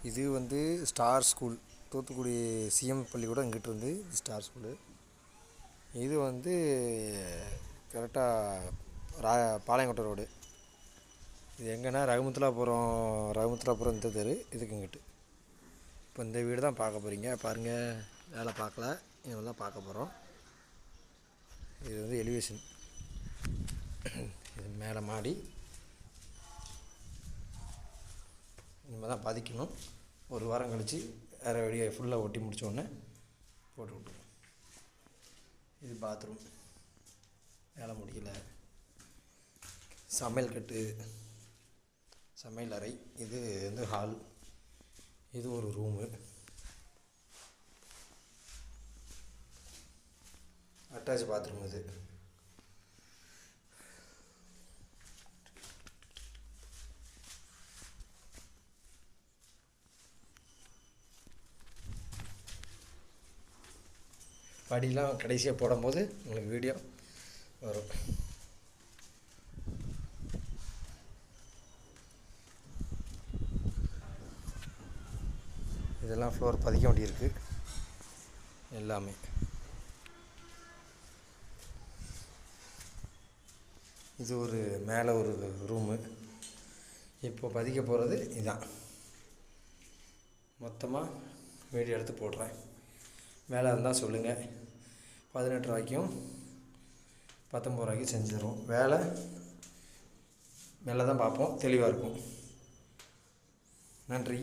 இது வந்து star school, Thoothukudi CM பள்ளிக்கூடம் இங்கிட்டு வந்து ஸ்டார் ஸ்கூலு. இது வந்து கரெக்டாக பாளையங்கோட்டை ரோடு. இது எங்கன்னா ரகுமுத்துலாபுரம் இந்த தெரு இதுக்கு இங்கிட்டு. இப்போ இந்த வீடு தான் பார்க்க போகிறீங்க. பாருங்கள், வேலை பார்க்கல, இவங்க தான் பார்க்க போகிறோம். இது வந்து எலிவேஷன். இது மேலே மாடி. இனிமேல் தான் பதிக்கணும். ஒரு வாரம் கழித்து வேறு வெளியே ஃபுல்லாக ஒட்டி முடித்தோடனே போட்டு விட்டுருவோம். இது பாத்ரூம், வேலை முடியல. சமையல் கட்டு, சமையல் அறை. இது வந்து ஹால். இது ஒரு ரூமு. அட்டாச் பாத்ரூம் இது. படிலாம் கடைசியாக போடும்போது உங்களுக்கு வீடியோ வரும். இதெல்லாம் ஃப்ளோர் பதிக்க வேண்டியிருக்கு எல்லாமே. இது ஒரு மேலே ஒரு ரூமு. இப்போ பதிக்க போகிறது இதுதான். மொத்தமாக வீடியோ எடுத்து போடுறேன். வேலை இருந்தால் சொல்லுங்கள். 18 ரூபாய்க்கும் 19 ரூபாய்க்கும் செஞ்சு தருவோம். வேலை மேலே தான் பார்ப்போம், தெளிவாக இருக்கும். நன்றி.